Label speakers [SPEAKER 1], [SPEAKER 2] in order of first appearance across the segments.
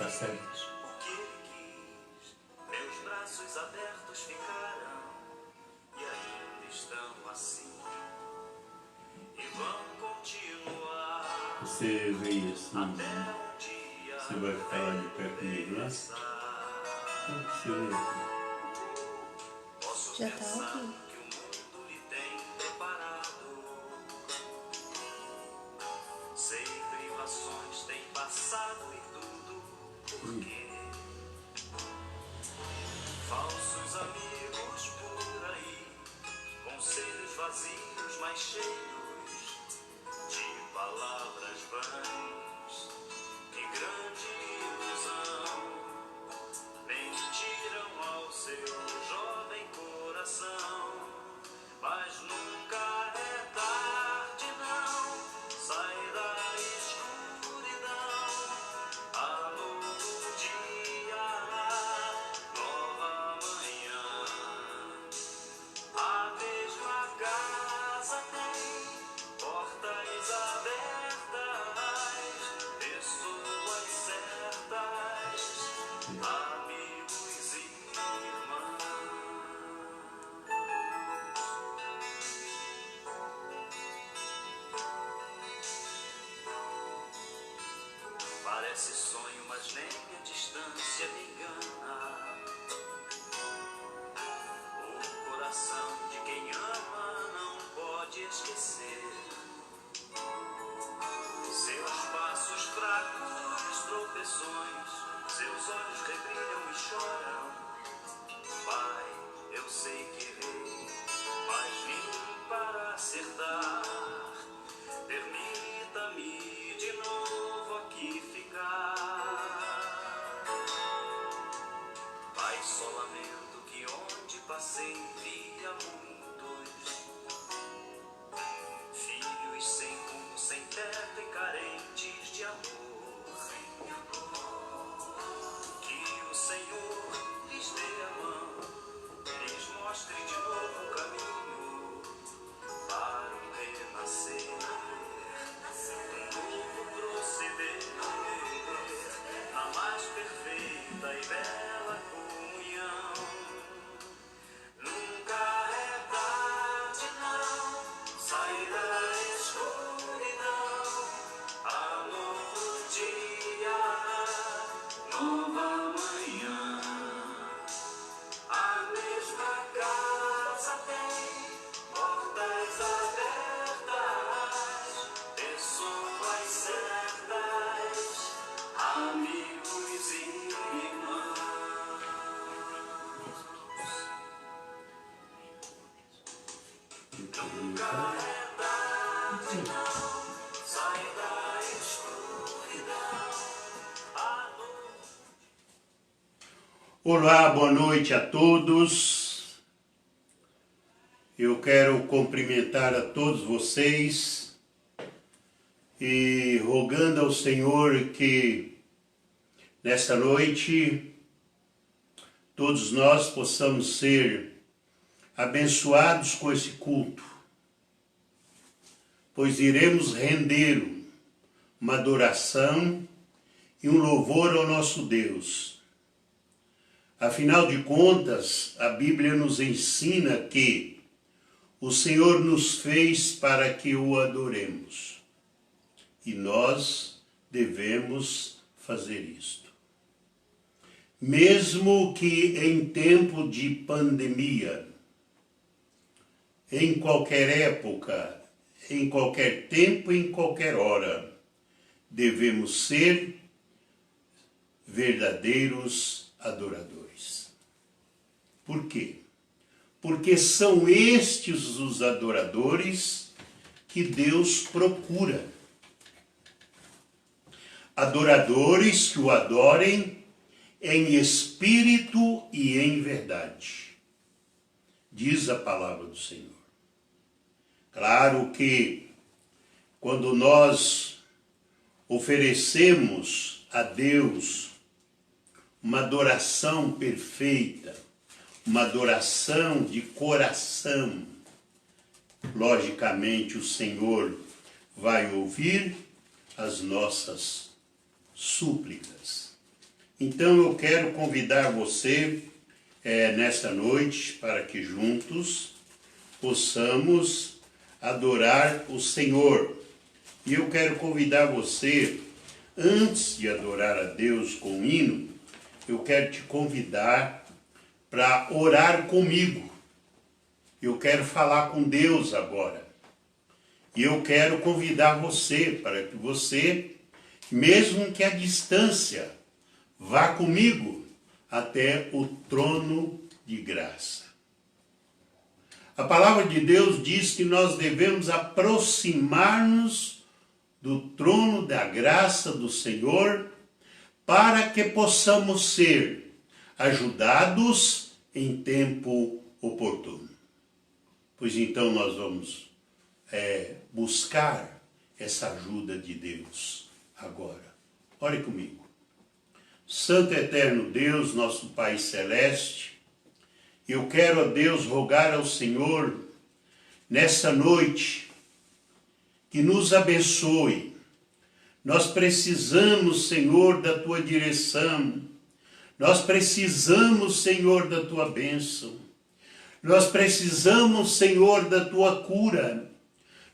[SPEAKER 1] tá certo.
[SPEAKER 2] O que ele quis, meus braços abertos ficaram e ainda estão assim e vão continuar.
[SPEAKER 1] Você veio assim,
[SPEAKER 2] Até um dia
[SPEAKER 1] você vai ficar lá de pé comigo, né? Você veio aqui.
[SPEAKER 2] Posso
[SPEAKER 3] Já tá
[SPEAKER 2] pensar
[SPEAKER 3] aqui.
[SPEAKER 2] que o mundo lhe tem preparado. Sei privações tem passado e tudo por quê? Falsos amigos por aí, conselhos vazios, mas cheios de palavras vãs. Que grande ilusão mentiram ao seu jovem coração. Mas nunca é tarde, não. Sai da escuridão. Há novo dia, nova manhã. A mesma casa tem portas abertas, pessoas certas, amigos e irmãos. Parece sonho, mas nem a distância me engana. O coração de quem ama não pode esquecer. Seus passos fracos, tropeções, seus olhos rebrilham e choram. Pai, eu sei que errei, mas vim para acertar. Permita-me de novo aqui ficar. Pai, só lamento que onde passei via muitos filhos sem rumo, sem teto e carentes de amor. Que o Senhor lhes dê a mão, lhes mostre de novo o caminho para o renascer, um novo proceder, na mais perfeita e bela comunhão. Nunca é tarde, não. Sai da escuridão. Há novo dia, nova manhã. A mesma casa tem portas abertas, pessoas certas, amigos e irmãos. Nunca é tarde, não. Sai da escuridão. A luz.
[SPEAKER 1] Olá, boa noite a todos. Eu quero cumprimentar a todos vocês e rogando ao Senhor que nessa noite todos nós possamos ser abençoados com esse culto, pois iremos render uma adoração e um louvor ao nosso Deus. Afinal de contas, a Bíblia nos ensina que o Senhor nos fez para que o adoremos. E nós devemos fazer isto. Mesmo que em tempo de pandemia, em qualquer época, em qualquer tempo, em qualquer hora, devemos ser verdadeiros adoradores. Por quê? Porque são estes os adoradores que Deus procura. Adoradores que o adorem em espírito e em verdade. Diz a palavra do Senhor. Claro que quando nós oferecemos a Deus uma adoração perfeita, uma adoração de coração, logicamente o Senhor vai ouvir as nossas súplicas. Então eu quero convidar você nesta noite para que juntos possamos adorar o Senhor. E eu quero convidar você, antes de adorar a Deus com um hino, eu quero te convidar para orar comigo. Eu quero falar com Deus agora. E eu quero convidar você para que você, mesmo que à distância, vá comigo até o trono de graça. A palavra de Deus diz que nós devemos aproximar-nos do trono da graça do Senhor para que possamos ser ajudados em tempo oportuno. Pois então nós vamos buscar essa ajuda de Deus agora. Ore comigo. Santo e eterno Deus, nosso Pai Celeste, eu quero a Deus rogar ao Senhor nessa noite que nos abençoe. Nós precisamos, Senhor, da Tua direção. Nós precisamos, Senhor, da Tua bênção. Nós precisamos, Senhor, da Tua cura.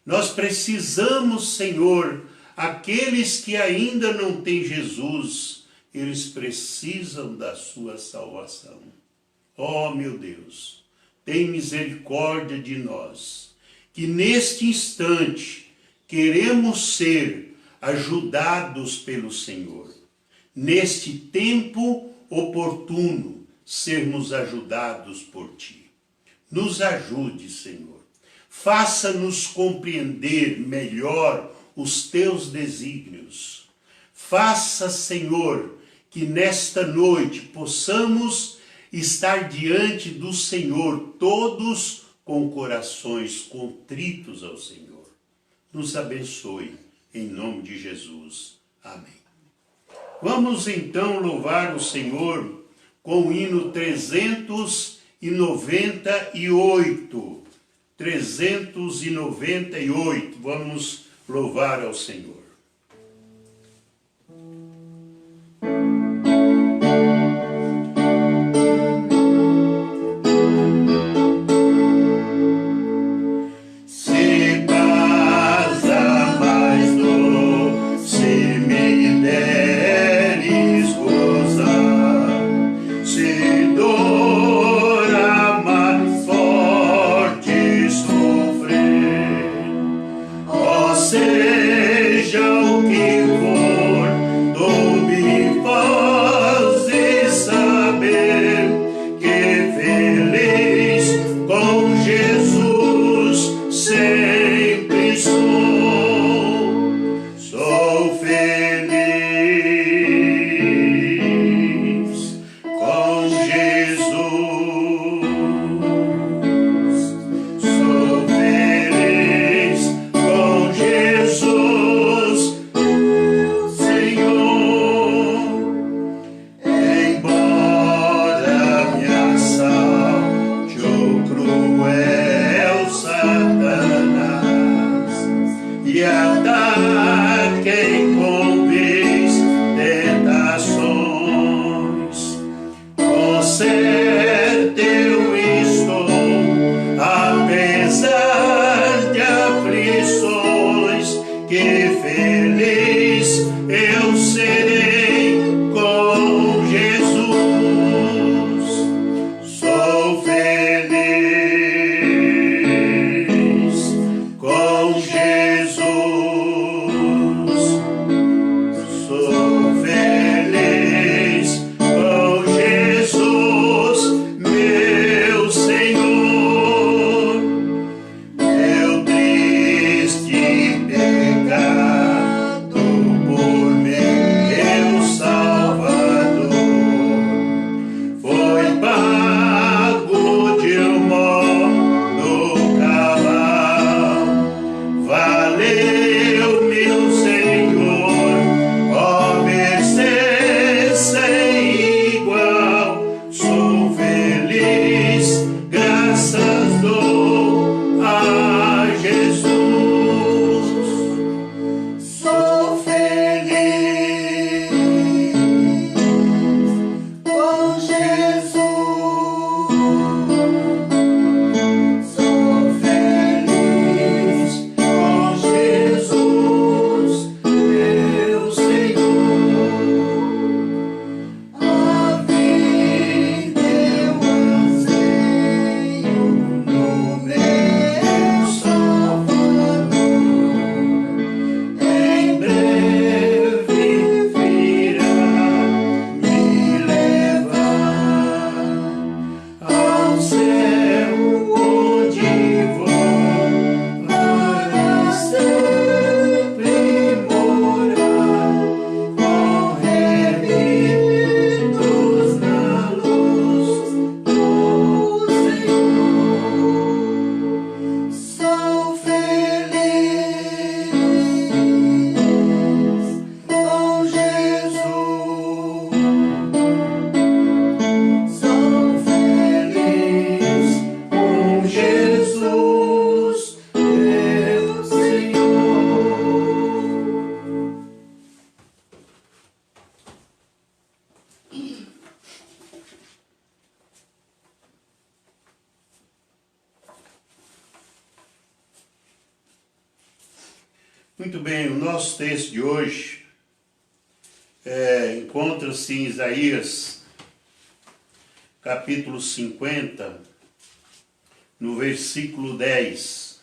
[SPEAKER 1] Nós precisamos, Senhor, aqueles que ainda não têm Jesus, eles precisam da sua salvação. Ó, meu Deus, tem misericórdia de nós, que neste instante queremos ser ajudados pelo Senhor. Neste tempo oportuno, sermos ajudados por Ti. Nos ajude, Senhor. Faça-nos compreender melhor os Teus desígnios. Faça, Senhor, que nesta noite possamos estar diante do Senhor, todos com corações contritos ao Senhor. Nos abençoe, em nome de Jesus. Amém. Vamos então louvar o Senhor com o hino 398. 398. Vamos louvar ao Senhor. Vale Muito bem, o nosso texto de hoje encontra-se em Isaías, capítulo 50, no versículo 10.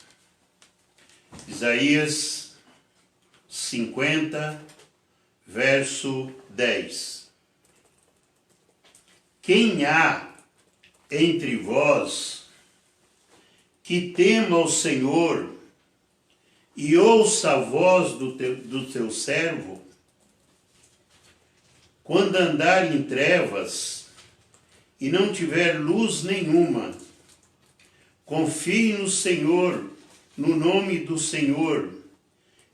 [SPEAKER 1] Isaías 50, verso 10. Quem há entre vós que tema o Senhor e ouça a voz do teu servo? Quando andar em trevas e não tiver luz nenhuma, confie no Senhor, no nome do Senhor,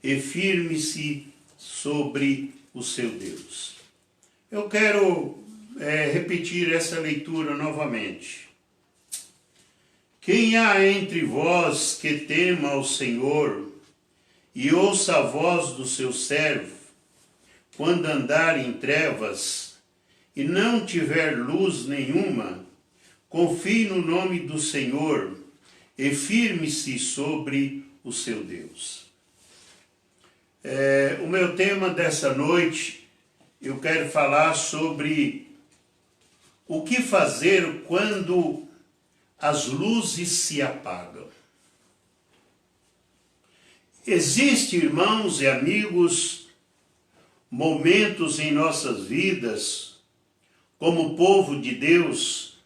[SPEAKER 1] e firme-se sobre o seu Deus. Eu quero repetir essa leitura novamente. Quem há entre vós que tema ao Senhor e ouça a voz do seu servo, quando andar em trevas e não tiver luz nenhuma, confie no nome do Senhor e firme-se sobre o seu Deus. O meu tema dessa noite, eu quero falar sobre o que fazer quando as luzes se apagam. Existem, irmãos e amigos, momentos em nossas vidas, como povo de Deus,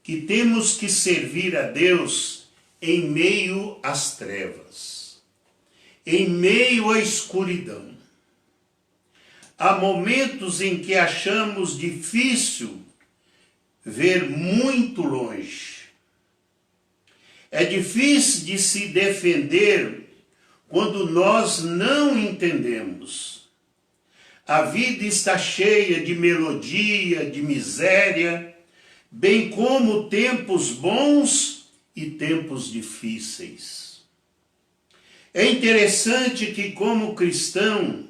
[SPEAKER 1] que temos que servir a Deus em meio às trevas, em meio à escuridão. Há momentos em que achamos difícil ver muito longe. É difícil de se defender quando nós não entendemos. A vida está cheia de melodia, de miséria, bem como tempos bons e tempos difíceis. É interessante que, como cristão,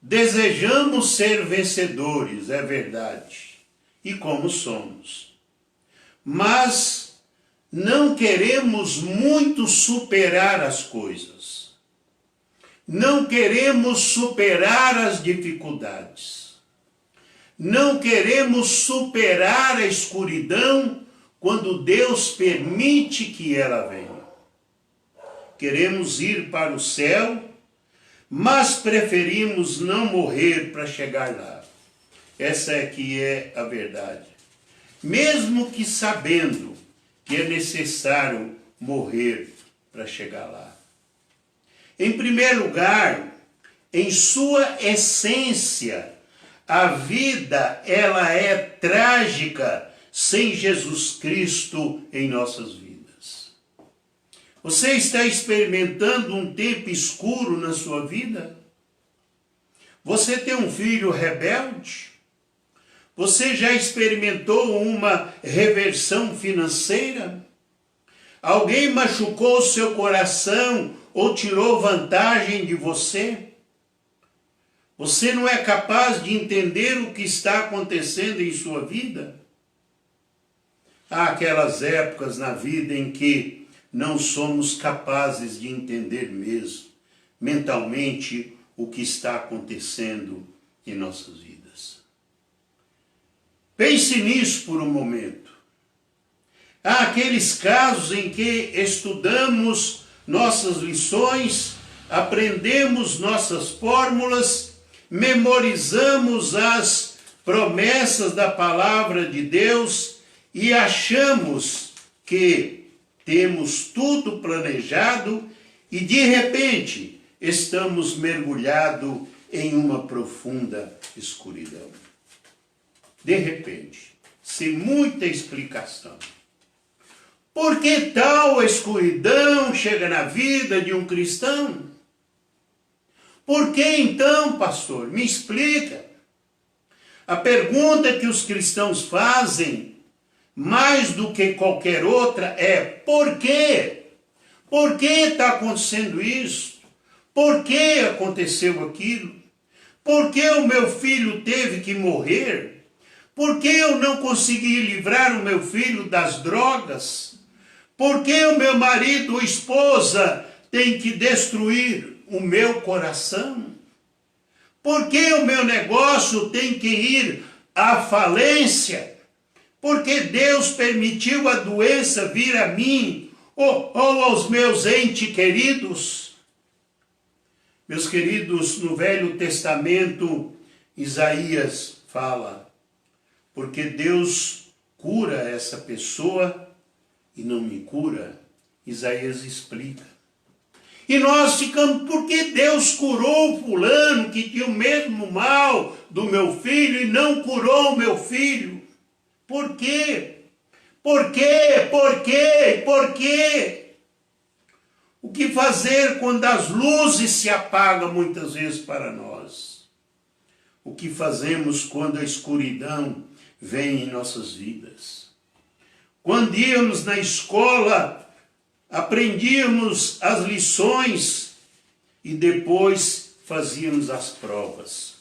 [SPEAKER 1] desejamos ser vencedores, é verdade, e como somos. Mas não queremos muito superar as coisas. Não queremos superar as dificuldades. Não queremos superar a escuridão quando Deus permite que ela venha. Queremos ir para o céu, mas preferimos não morrer para chegar lá. Essa é que é a verdade. Mesmo que sabendo que é necessário morrer para chegar lá. Em primeiro lugar, em sua essência, a vida ela é trágica sem Jesus Cristo em nossas vidas. Você está experimentando um tempo escuro na sua vida? Você tem um filho rebelde? Você já experimentou uma reversão financeira? Alguém machucou seu coração ou tirou vantagem de você? Você não é capaz de entender o que está acontecendo em sua vida? Há aquelas épocas na vida em que não somos capazes de entender mesmo, mentalmente, o que está acontecendo em nossas vidas. Pense nisso por um momento. Há aqueles casos em que estudamos nossas lições, aprendemos nossas fórmulas, memorizamos as promessas da palavra de Deus e achamos que temos tudo planejado e de repente estamos mergulhados em uma profunda escuridão. De repente, sem muita explicação. Por que tal escuridão chega na vida de um cristão? Por que então, pastor? Me explica. A pergunta que os cristãos fazem, mais do que qualquer outra, é por quê? Por que está acontecendo isso? Por que aconteceu aquilo? Por que o meu filho teve que morrer? Por que eu não consegui livrar o meu filho das drogas? Por que o meu marido ou esposa tem que destruir o meu coração? Por que o meu negócio tem que ir à falência? Porque Deus permitiu a doença vir a mim ou aos meus entes queridos? Meus queridos, no Velho Testamento, Isaías fala, porque Deus cura essa pessoa e não me cura. Isaías explica. E nós ficamos, porque Deus curou o fulano que tinha o mesmo mal do meu filho e não curou o meu filho? Por quê? Por quê? Por quê? Por quê? O que fazer quando as luzes se apagam muitas vezes para nós? O que fazemos quando a escuridão vem em nossas vidas? Quando íamos na escola, aprendíamos as lições e depois fazíamos as provas.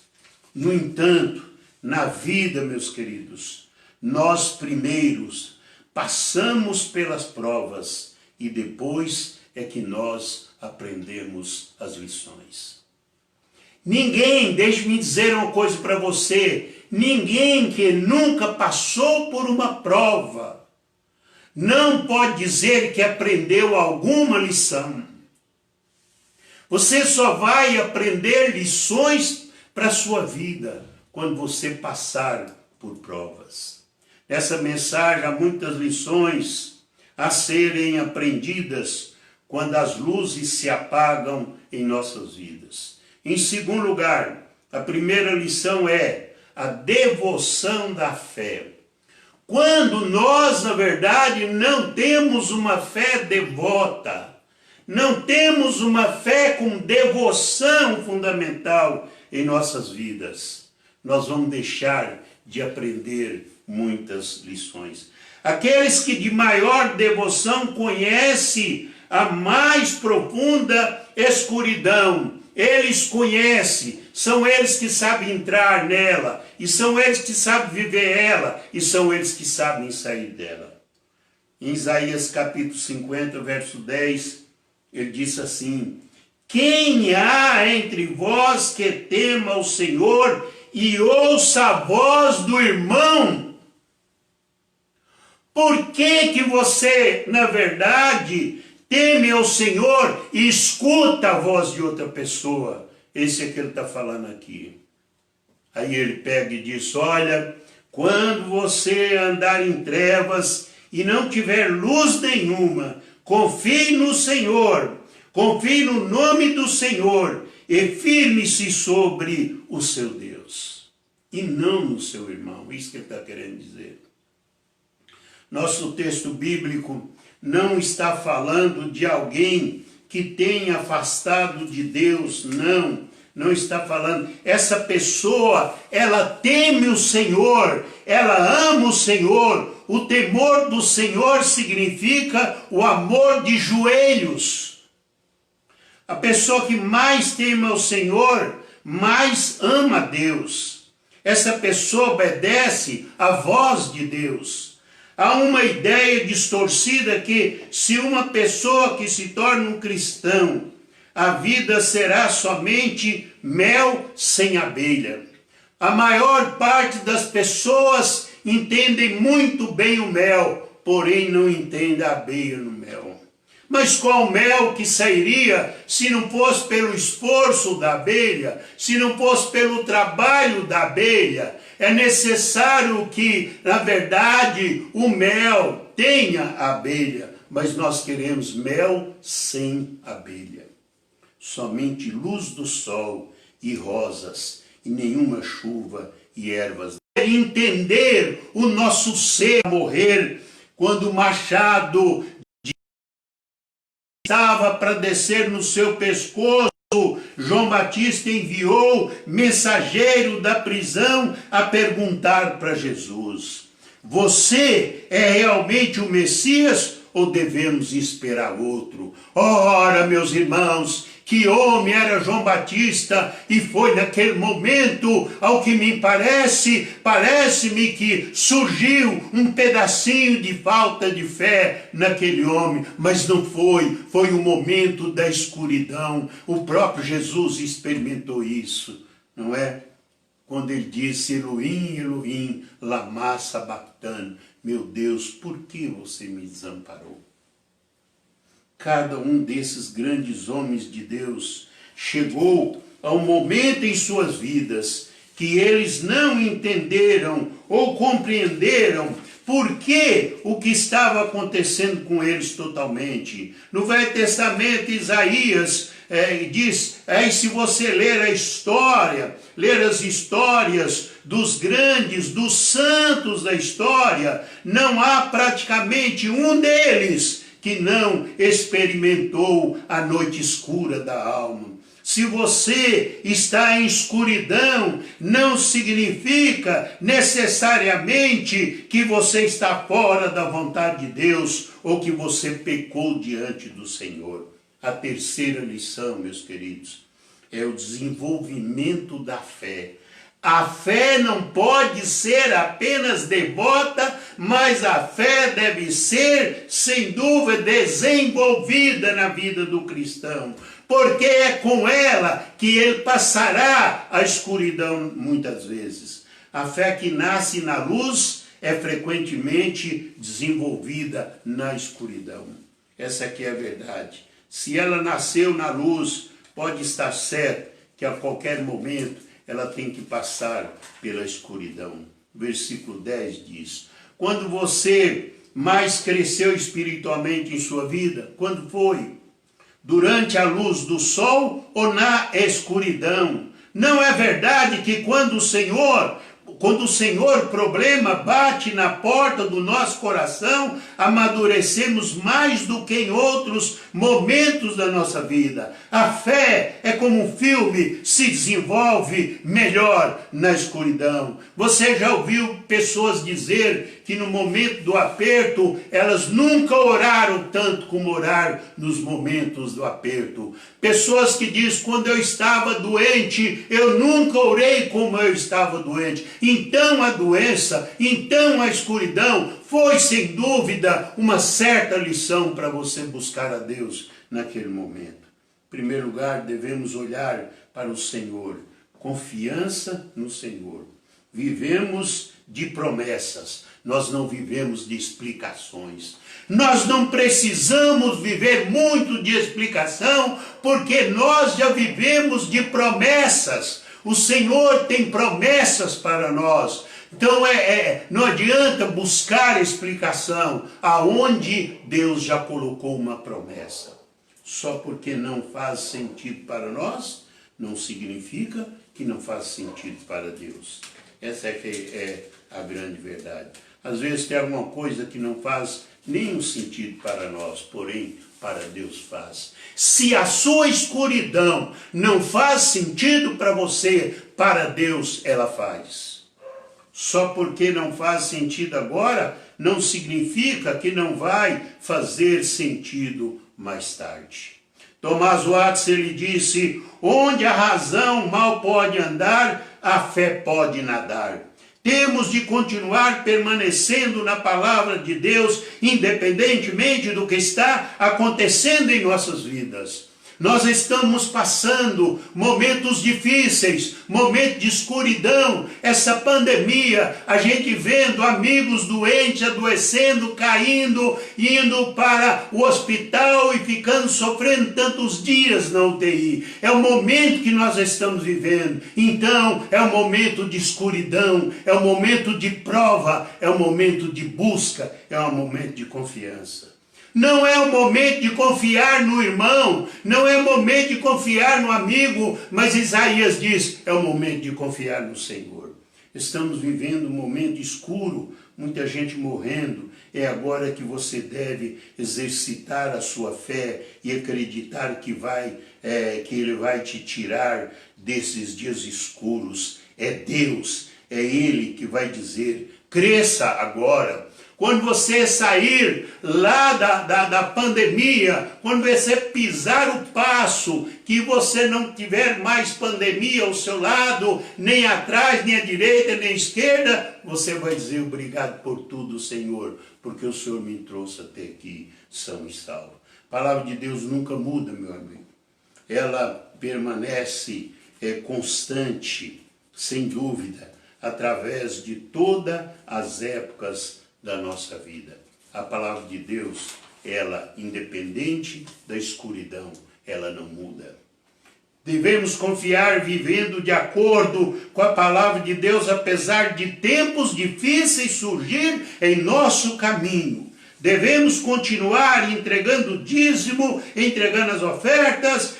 [SPEAKER 1] No entanto, na vida, meus queridos, nós primeiros passamos pelas provas e depois é que nós aprendemos as lições. Ninguém, deixe-me dizer uma coisa para você, ninguém que nunca passou por uma prova não pode dizer que aprendeu alguma lição. Você só vai aprender lições para a sua vida quando você passar por provas. Nessa mensagem há muitas lições a serem aprendidas quando as luzes se apagam em nossas vidas. Em segundo lugar, a primeira lição é a devoção da fé. Quando nós, na verdade, não temos uma fé devota, não temos uma fé com devoção fundamental em nossas vidas, nós vamos deixar de aprender muitas lições. Aqueles que de maior devoção conhecem a mais profunda escuridão, eles conhecem, são eles que sabem entrar nela, e são eles que sabem viver ela, e são eles que sabem sair dela. Em Isaías capítulo 50, verso 10, ele disse assim: quem há entre vós que tema o Senhor e ouça a voz do irmão? Por que você, na verdade, teme ao Senhor e escuta a voz de outra pessoa? Esse é que ele está falando aqui. Aí ele pega e diz, olha, quando você andar em trevas e não tiver luz nenhuma, confie no Senhor, confie no nome do Senhor e firme-se sobre o seu Deus. E não no seu irmão, isso que ele está querendo dizer. Nosso texto bíblico não está falando de alguém que tenha afastado de Deus, não está falando. Essa pessoa, ela teme o Senhor, ela ama o Senhor. O temor do Senhor significa o amor de joelhos. A pessoa que mais teme ao Senhor, mais ama a Deus. Essa pessoa obedece à voz de Deus. Há uma ideia distorcida que se uma pessoa que se torna um cristão, a vida será somente mel sem abelha. A maior parte das pessoas entendem muito bem o mel, porém não entende a abelha no mel. Mas qual mel que sairia se não fosse pelo esforço da abelha, se não fosse pelo trabalho da abelha? É necessário que, na verdade, o mel tenha abelha, mas nós queremos mel sem abelha. Somente luz do sol e rosas, e nenhuma chuva e ervas. Entender o nosso ser morrer, quando o machado estava para descer no seu pescoço, João Batista enviou mensageiro da prisão a perguntar para Jesus: você é realmente o Messias ou devemos esperar outro? Ora, meus irmãos, que homem era João Batista, e foi naquele momento, ao que me parece-me que surgiu um pedacinho de falta de fé naquele homem, mas não foi o momento da escuridão. O próprio Jesus experimentou isso, não é? Quando ele disse, Elohim, Elohim, lama sabachthani, meu Deus, por que você me desamparou? Cada um desses grandes homens de Deus chegou a um momento em suas vidas que eles não entenderam ou compreenderam por que o que estava acontecendo com eles totalmente. No Velho Testamento, Isaías diz, se você ler a história, ler as histórias dos grandes, dos santos da história, não há praticamente um deles que não experimentou a noite escura da alma. Se você está em escuridão, não significa necessariamente que você está fora da vontade de Deus ou que você pecou diante do Senhor. A terceira lição, meus queridos, é o desenvolvimento da fé. A fé não pode ser apenas devota, mas a fé deve ser, sem dúvida, desenvolvida na vida do cristão. Porque é com ela que ele passará a escuridão muitas vezes. A fé que nasce na luz é frequentemente desenvolvida na escuridão. Essa aqui é a verdade. Se ela nasceu na luz, pode estar certo que a qualquer momento ela tem que passar pela escuridão. Versículo 10 diz, quando você mais cresceu espiritualmente em sua vida, quando foi? Durante a luz do sol ou na escuridão? Não é verdade que quando o Senhor problema bate na porta do nosso coração, amadurecemos mais do que em outros momentos da nossa vida. A fé é como um filme, se desenvolve melhor na escuridão. Você já ouviu pessoas dizer que no momento do aperto, elas nunca oraram tanto como orar nos momentos do aperto. Pessoas que dizem, quando eu estava doente, eu nunca orei como eu estava doente. Então a doença, então a escuridão, foi sem dúvida uma certa lição para você buscar a Deus naquele momento. Em primeiro lugar, devemos olhar para o Senhor, confiança no Senhor. Vivemos de promessas, nós não vivemos de explicações. Nós não precisamos viver muito de explicação, porque nós já vivemos de promessas. O Senhor tem promessas para nós. Então não adianta buscar explicação aonde Deus já colocou uma promessa. Só porque não faz sentido para nós, não significa que não faz sentido para Deus. Essa é a grande verdade. Às vezes tem alguma coisa que não faz nenhum sentido para nós, porém para Deus faz. Se a sua escuridão não faz sentido para você, para Deus ela faz. Só porque não faz sentido agora, não significa que não vai fazer sentido mais tarde. Tomás Watts, ele disse, onde a razão mal pode andar, a fé pode nadar. Temos de continuar permanecendo na palavra de Deus, independentemente do que está acontecendo em nossas vidas. Nós estamos passando momentos difíceis, momentos de escuridão, essa pandemia, a gente vendo amigos doentes, adoecendo, caindo, indo para o hospital e ficando sofrendo tantos dias na UTI. É o momento que nós estamos vivendo. Então, é um momento de escuridão, é um momento de prova, é um momento de busca, é um momento de confiança. Não é o momento de confiar no irmão, não é o momento de confiar no amigo, mas Isaías diz, é o momento de confiar no Senhor. Estamos vivendo um momento escuro, muita gente morrendo, é agora que você deve exercitar a sua fé e acreditar que Ele vai te tirar desses dias escuros. É Deus, é Ele que vai dizer, cresça agora. Quando você sair lá da pandemia, quando você pisar o passo, que você não tiver mais pandemia ao seu lado, nem atrás, nem à direita, nem à esquerda, você vai dizer obrigado por tudo, Senhor, porque o Senhor me trouxe até aqui, são e salvo. A palavra de Deus nunca muda, meu amigo. Ela permanece constante, sem dúvida, através de todas as épocas da nossa vida. A palavra de Deus, ela, independente da escuridão, ela não muda. Devemos confiar vivendo de acordo com a palavra de Deus, apesar de tempos difíceis surgir em nosso caminho. Devemos continuar entregando o dízimo, entregando as ofertas,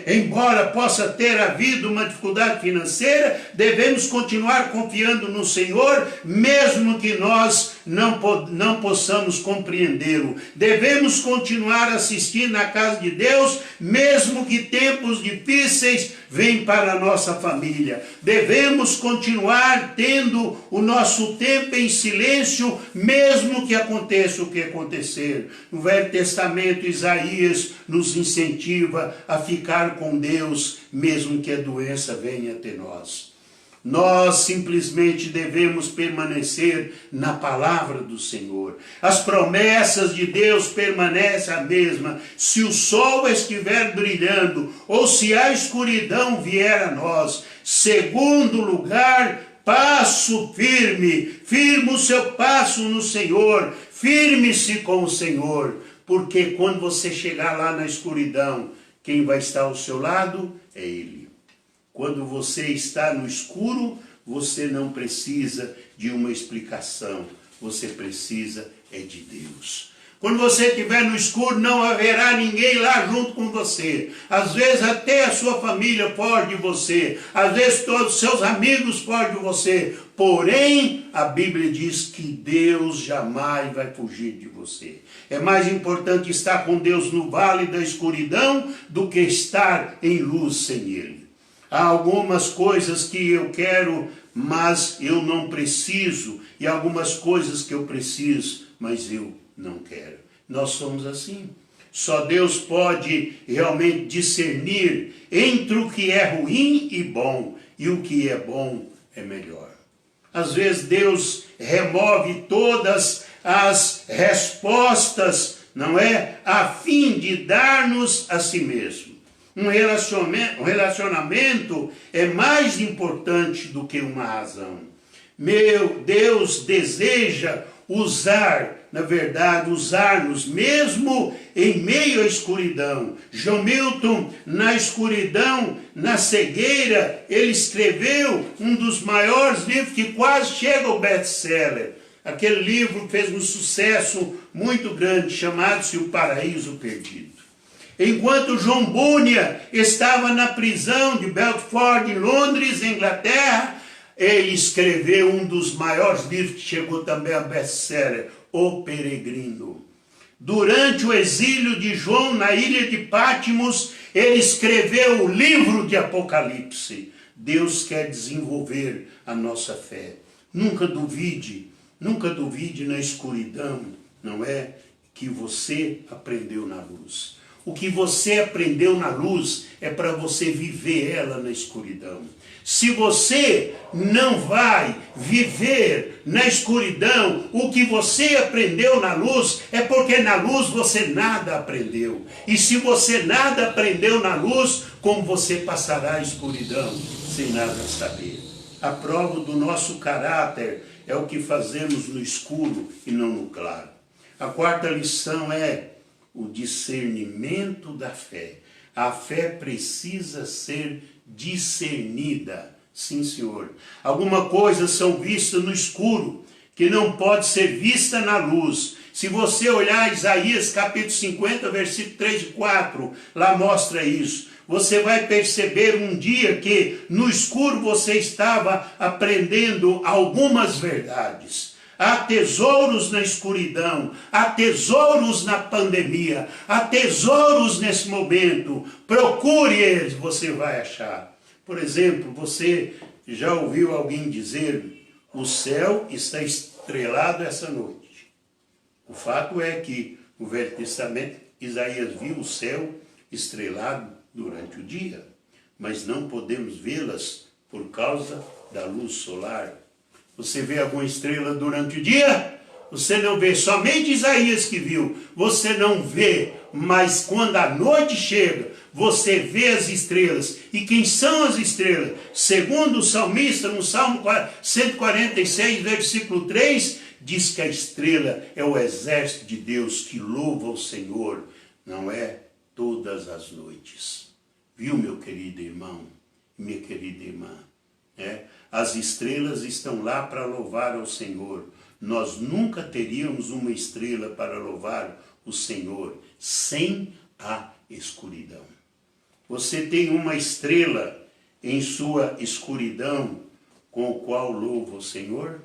[SPEAKER 1] embora possa ter havido uma dificuldade financeira, devemos continuar confiando no Senhor, mesmo que nós não possamos compreendê-lo. Devemos continuar assistindo à casa de Deus, mesmo que tempos difíceis venham para a nossa família. Devemos continuar tendo o nosso tempo em silêncio, mesmo que aconteça o que acontecer. No Velho Testamento, Isaías nos incentiva a ficar com Deus, mesmo que a doença venha até nós. Nós simplesmente devemos permanecer na palavra do Senhor. As promessas de Deus permanecem a mesma. Se o sol estiver brilhando ou se a escuridão vier a nós. Segundo lugar, passo firme. Firme o seu passo no Senhor. Firme-se com o Senhor. Porque quando você chegar lá na escuridão, quem vai estar ao seu lado é Ele. Quando você está no escuro, você não precisa de uma explicação. Você precisa de Deus. Quando você estiver no escuro, não haverá ninguém lá junto com você. Às vezes até a sua família foge de você. Às vezes todos os seus amigos fogem de você. Porém, a Bíblia diz que Deus jamais vai fugir de você. É mais importante estar com Deus no vale da escuridão do que estar em luz sem Ele. Há algumas coisas que eu quero, mas eu não preciso. E algumas coisas que eu preciso, mas eu não quero. Nós somos assim. Só Deus pode realmente discernir entre o que é ruim e bom. E o que é bom é melhor. Às vezes Deus remove todas as respostas, não é? A fim de dar-nos a si mesmo. Um relacionamento é mais importante do que uma razão. Meu Deus deseja usar-nos mesmo em meio à escuridão. John Milton, na escuridão, na cegueira, ele escreveu um dos maiores livros que quase chega ao best-seller. Aquele livro fez um sucesso muito grande, chamado-se O Paraíso Perdido. Enquanto John Bunyan estava na prisão de Belfort, em Londres, Inglaterra, ele escreveu um dos maiores livros que chegou também a best-seller, O Peregrino. Durante o exílio de João na ilha de Patmos, ele escreveu o livro de Apocalipse. Deus quer desenvolver a nossa fé. Nunca duvide na escuridão, não é? Que você aprendeu na luz. O que você aprendeu na luz é para você viver ela na escuridão. Se você não vai viver na escuridão o que você aprendeu na luz, é porque na luz você nada aprendeu. E se você nada aprendeu na luz, como você passará a escuridão sem nada saber? A prova do nosso caráter é o que fazemos no escuro e não no claro. A quarta lição é o discernimento da fé. A fé precisa ser discernida. Sim, Senhor. Algumas coisas são vistas no escuro, que não pode ser vista na luz. Se você olhar Isaías capítulo 50, versículo 3 e 4, lá mostra isso. Você vai perceber um dia que no escuro você estava aprendendo algumas verdades. Há tesouros na escuridão, há tesouros na pandemia, há tesouros nesse momento. Procure eles, você vai achar. Por exemplo, você já ouviu alguém dizer: o céu está estrelado essa noite. O fato é que no Velho Testamento, Isaías viu o céu estrelado durante o dia, mas não podemos vê-las por causa da luz solar. Você vê alguma estrela durante o dia? Você não vê, somente Isaías que viu. Você não vê, mas quando a noite chega, você vê as estrelas. E quem são as estrelas? Segundo o salmista, no Salmo 146, versículo 3, diz que a estrela é o exército de Deus que louva o Senhor. Não é todas as noites. Viu, meu querido irmão, minha querida irmã? As estrelas estão lá para louvar ao Senhor. Nós nunca teríamos uma estrela para louvar o Senhor sem a escuridão. Você tem uma estrela em sua escuridão com o qual louva o Senhor?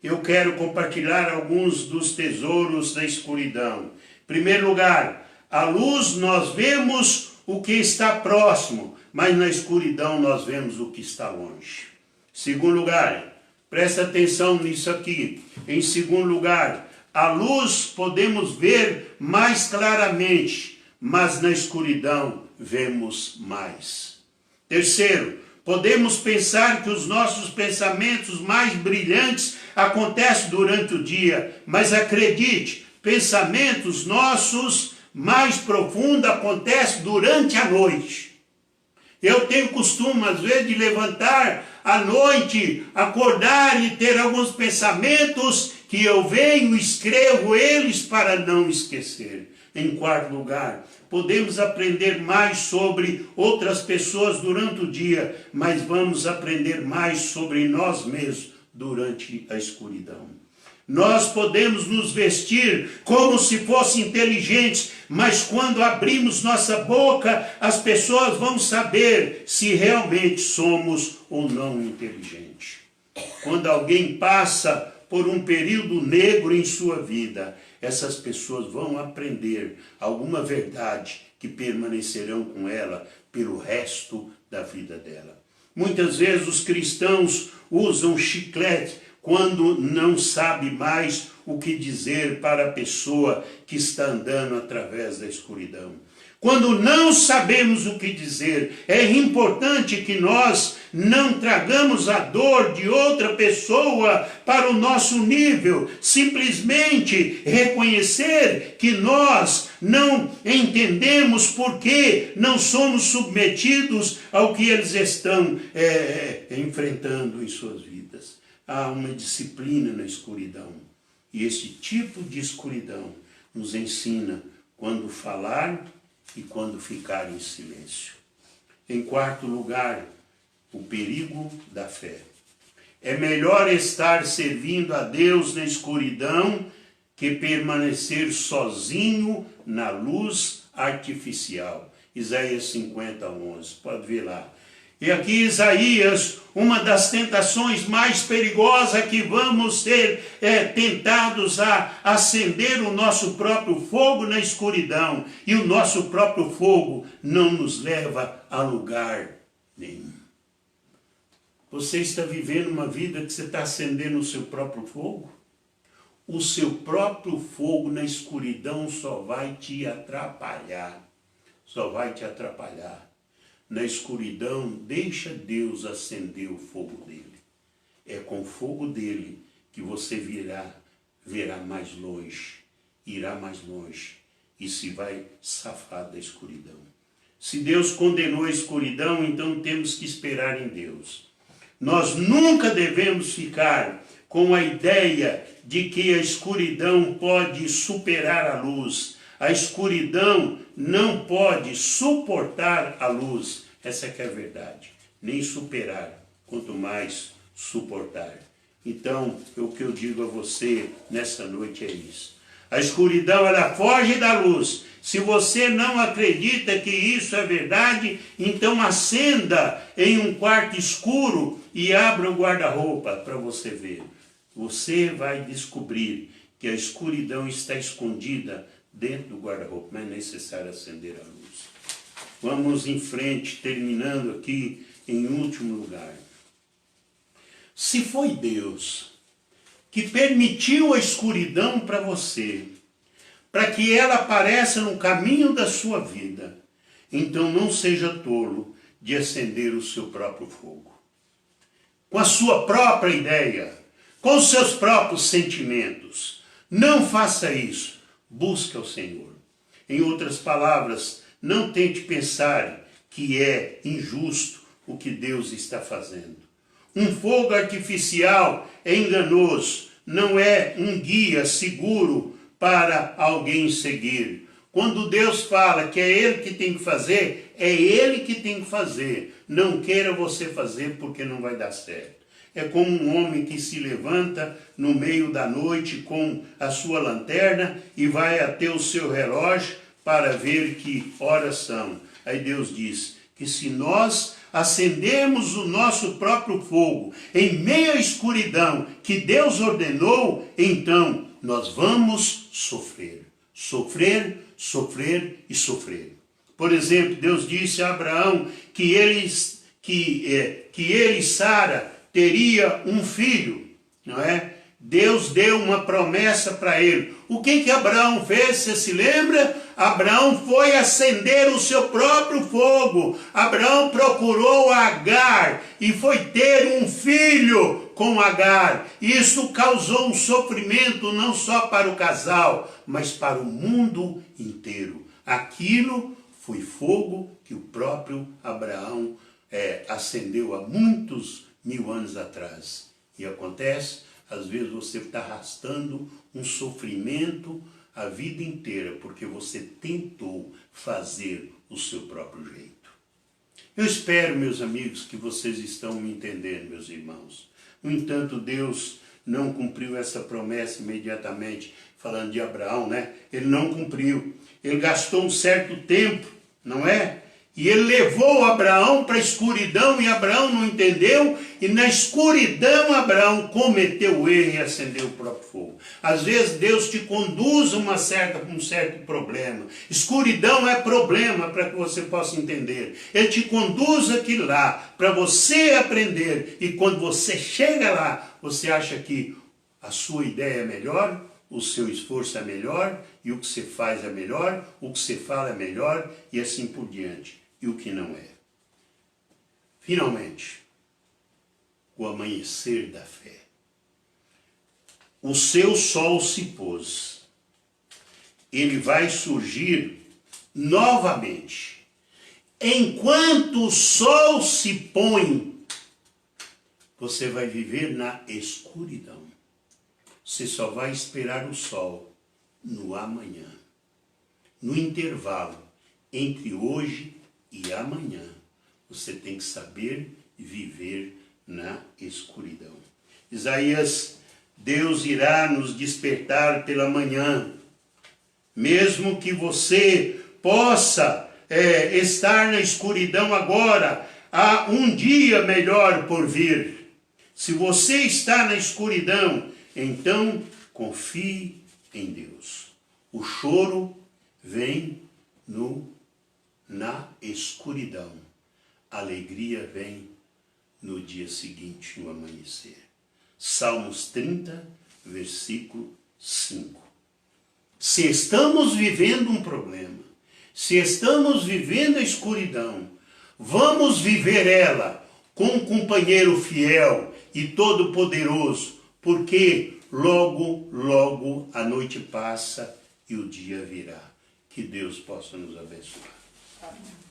[SPEAKER 1] Eu quero compartilhar alguns dos tesouros da escuridão. Em primeiro lugar, a luz nós vemos o que está próximo, mas na escuridão nós vemos o que está longe. Segundo lugar, presta atenção nisso aqui. Em segundo lugar, a luz podemos ver mais claramente, mas na escuridão vemos mais. Terceiro, podemos pensar que os nossos pensamentos mais brilhantes acontecem durante o dia, mas acredite, pensamentos nossos mais profundos acontecem durante a noite. Eu tenho costume, às vezes, de levantar à noite, acordar e ter alguns pensamentos que eu venho e escrevo eles para não esquecer. Em quarto lugar, podemos aprender mais sobre outras pessoas durante o dia, mas vamos aprender mais sobre nós mesmos durante a escuridão. Nós podemos nos vestir como se fossem inteligentes, mas quando abrimos nossa boca, as pessoas vão saber se realmente somos ou não inteligentes. Quando alguém passa por um período negro em sua vida, essas pessoas vão aprender alguma verdade que permanecerão com ela pelo resto da vida dela. Muitas vezes os cristãos usam chiclete quando não sabe mais o que dizer para a pessoa que está andando através da escuridão. Quando não sabemos o que dizer, é importante que nós não tragamos a dor de outra pessoa para o nosso nível. Simplesmente reconhecer que nós não entendemos porque não somos submetidos ao que eles estão enfrentando em suas vidas. Há uma disciplina na escuridão. E esse tipo de escuridão nos ensina quando falar e quando ficar em silêncio. Em quarto lugar, o perigo da fé. É melhor estar servindo a Deus na escuridão que permanecer sozinho na luz artificial. Isaías 50:11, pode ver lá. E aqui Isaías, uma das tentações mais perigosas que vamos ser tentados a acender o nosso próprio fogo na escuridão. E o nosso próprio fogo não nos leva a lugar nenhum. Você está vivendo uma vida que você está acendendo o seu próprio fogo? O seu próprio fogo na escuridão só vai te atrapalhar. Só vai te atrapalhar. Na escuridão, deixa Deus acender o fogo dele. É com o fogo dele que você verá mais longe, irá mais longe e se vai safar da escuridão. Se Deus condenou a escuridão, então temos que esperar em Deus. Nós nunca devemos ficar com a ideia de que a escuridão pode superar a luz. A escuridão não pode suportar a luz. Essa que é a verdade. Nem superar, quanto mais suportar. Então, o que eu digo a você nessa noite é isso. A escuridão, ela foge da luz. Se você não acredita que isso é verdade, então acenda em um quarto escuro e abra o guarda-roupa para você ver. Você vai descobrir que a escuridão está escondida dentro do guarda-roupa, mas é necessário acender a luz. Vamos em frente, terminando aqui em último lugar. Se foi Deus que permitiu a escuridão para você, para que ela apareça no caminho da sua vida, então não seja tolo de acender o seu próprio fogo. Com a sua própria ideia, com os seus próprios sentimentos. Não faça isso. Busque ao Senhor. Em outras palavras, não tente pensar que é injusto o que Deus está fazendo. Um fogo artificial é enganoso, não é um guia seguro para alguém seguir. Quando Deus fala que é Ele que tem que fazer, é Ele que tem que fazer. Não queira você fazer porque não vai dar certo. É como um homem que se levanta no meio da noite com a sua lanterna e vai até o seu relógio para ver que horas são. Aí Deus diz que se nós acendermos o nosso próprio fogo em meio à escuridão que Deus ordenou, então nós vamos sofrer. Sofrer, sofrer e sofrer. Por exemplo, Deus disse a Abraão que ele e Sara teria um filho, não é? Deus deu uma promessa para ele. O que Abraão fez? Você se lembra? Abraão foi acender o seu próprio fogo. Abraão procurou Agar e foi ter um filho com Agar. Isso causou um sofrimento não só para o casal, mas para o mundo inteiro. Aquilo foi fogo que o próprio Abraão acendeu há muitos mil anos atrás. E acontece, às vezes você está arrastando um sofrimento a vida inteira, porque você tentou fazer o seu próprio jeito. Eu espero, meus amigos, que vocês estão me entendendo, meus irmãos. No entanto, Deus não cumpriu essa promessa imediatamente, falando de Abraão, né? Ele não cumpriu. Ele gastou um certo tempo, não é? E ele levou Abraão para a escuridão e Abraão não entendeu. E na escuridão Abraão cometeu o erro e acendeu o próprio fogo. Às vezes Deus te conduz a um certo problema. Escuridão é problema para que você possa entender. Ele te conduz aquilo lá para você aprender. E quando você chega lá, você acha que a sua ideia é melhor, o seu esforço é melhor, e o que você faz é melhor, o que você fala é melhor, e assim por diante. E o que não é. Finalmente, o amanhecer da fé. O seu sol se pôs. Ele vai surgir novamente. Enquanto o sol se põe, você vai viver na escuridão. Você só vai esperar o sol no amanhã. No intervalo entre hoje e amanhã, você tem que saber viver na escuridão. Isaías, Deus irá nos despertar pela manhã. Mesmo que você possa estar na escuridão agora, há um dia melhor por vir. Se você está na escuridão, então confie em Deus. O choro vem na escuridão. A alegria vem no dia seguinte, no amanhecer. Salmos 30, versículo 5. Se estamos vivendo um problema, se estamos vivendo a escuridão, vamos viver ela com um companheiro fiel e todo-poderoso, porque logo, logo a noite passa e o dia virá. Que Deus possa nos abençoar. Amém.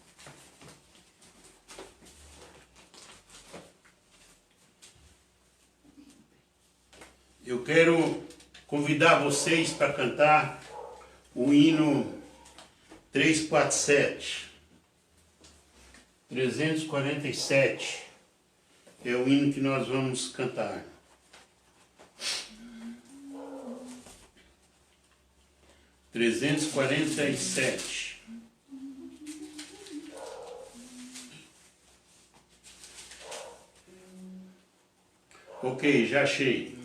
[SPEAKER 1] Eu quero convidar vocês para cantar o hino 347. 347 é o hino que nós vamos cantar. Trezentos quarenta e sete. Ok, já achei.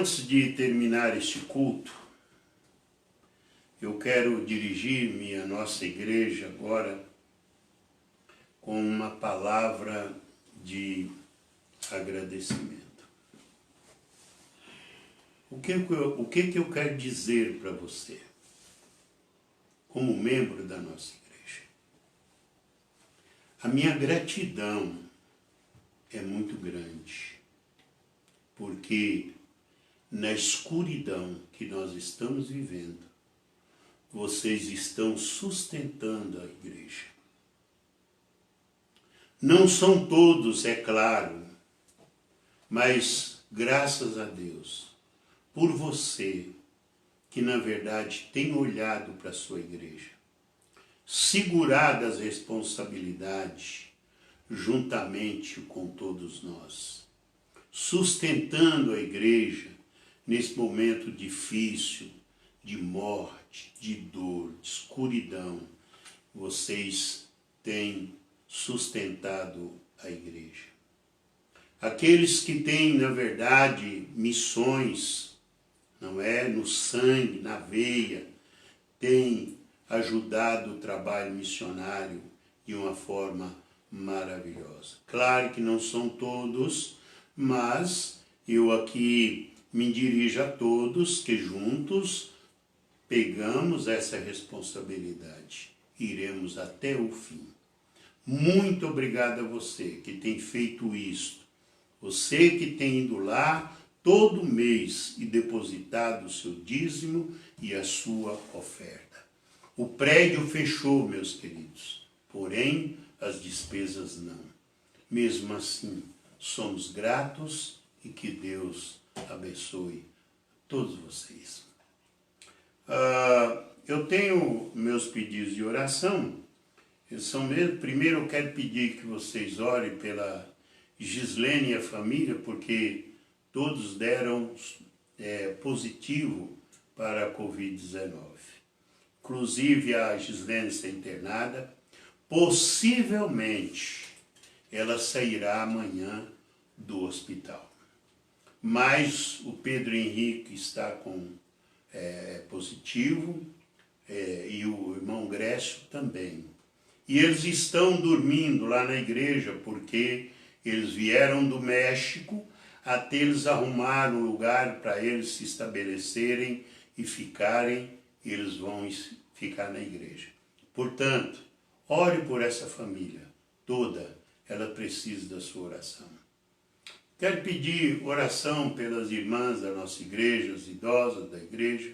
[SPEAKER 1] Antes de terminar este culto, eu quero dirigir-me à nossa igreja agora com uma palavra de agradecimento. O que eu quero dizer para você, como membro da nossa igreja? A minha gratidão é muito grande, porque na escuridão que nós estamos vivendo, vocês estão sustentando a igreja. Não são todos, é claro, mas graças a Deus, por você, que na verdade tem olhado para a sua igreja, segurado as responsabilidades juntamente com todos nós, sustentando a igreja nesse momento difícil, de morte, de dor, de escuridão. Vocês têm sustentado a igreja. Aqueles que têm, na verdade, missões, não é, no sangue, na veia, têm ajudado o trabalho missionário de uma forma maravilhosa. Claro que não são todos, mas eu aqui me dirijo a todos que juntos pegamos essa responsabilidade. Iremos até o fim. Muito obrigado a você que tem feito isso. Você que tem ido lá todo mês e depositado o seu dízimo e a sua oferta. O prédio fechou, meus queridos, porém as despesas não. Mesmo assim, somos gratos e que Deus abençoe todos vocês. Eu tenho meus pedidos de oração. Eles são mesmo. Primeiro eu quero pedir que vocês orem pela Gislene e a família, porque todos deram positivo para a Covid-19. Inclusive a Gislene está internada. Possivelmente ela sairá amanhã do hospital. Mas o Pedro Henrique está com positivo e o irmão Grécio também. E eles estão dormindo lá na igreja porque eles vieram do México, até eles arrumaram um lugar para eles se estabelecerem e ficarem, eles vão ficar na igreja. Portanto, ore por essa família toda, ela precisa da sua oração. Quero pedir oração pelas irmãs da nossa igreja, as idosas da igreja,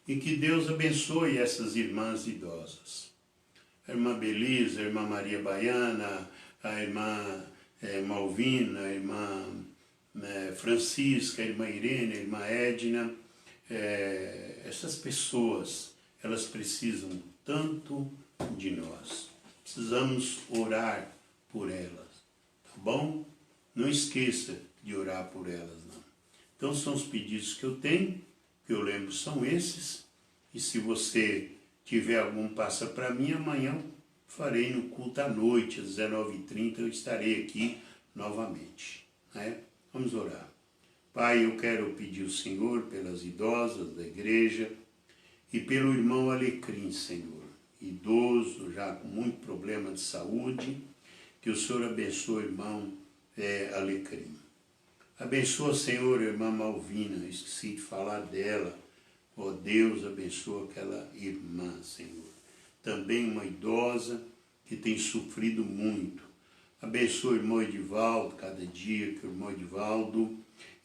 [SPEAKER 1] e que Deus abençoe essas irmãs idosas. A irmã Belisa, a irmã Maria Baiana, a irmã Malvina, a irmã Francisca, a irmã Irene, a irmã Edna. Essas pessoas, elas precisam tanto de nós. Precisamos orar por elas, tá bom? Não esqueça de orar por elas, não. Então são os pedidos que eu tenho, que eu lembro são esses. E se você tiver algum, passa para mim. Amanhã eu farei no culto à noite, às 19h30, eu estarei aqui novamente. Né? Vamos orar. Pai, eu quero pedir ao Senhor pelas idosas da igreja e pelo irmão Alecrim, Senhor. Idoso, já com muito problema de saúde, que o Senhor abençoe o irmão Alecrim. Abençoa, Senhor, a irmã Malvina, esqueci de falar dela. Ó Deus, abençoa aquela irmã, Senhor. Também uma idosa que tem sofrido muito. Abençoa o irmão Edivaldo, cada dia que o irmão Edivaldo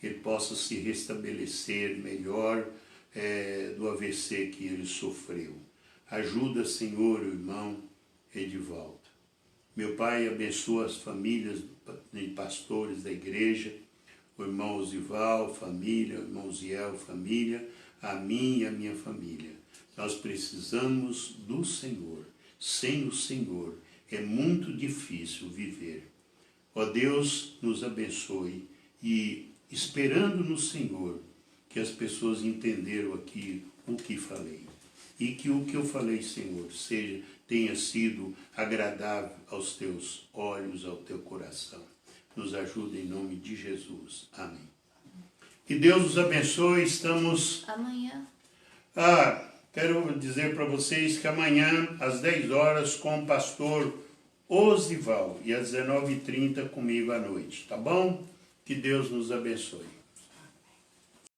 [SPEAKER 1] ele possa se restabelecer melhor do AVC que ele sofreu. Ajuda, Senhor, o irmão Edivaldo. Meu Pai, abençoa as famílias de pastores da igreja, o irmão Osival, família, o irmão Ziel, família, a mim e a minha família. Nós precisamos do Senhor. Sem o Senhor é muito difícil viver. Ó Deus, nos abençoe e esperando no Senhor que as pessoas entenderam aqui o que falei. E que o que eu falei, Senhor, tenha sido agradável aos teus olhos, ao teu coração. Nos ajuda em nome de Jesus. Amém. Que Deus nos abençoe. Estamos...
[SPEAKER 3] Amanhã.
[SPEAKER 1] Quero dizer para vocês que amanhã, às 10 horas, com o pastor Osival, e às 19h30 comigo à noite, tá bom? Que Deus nos abençoe.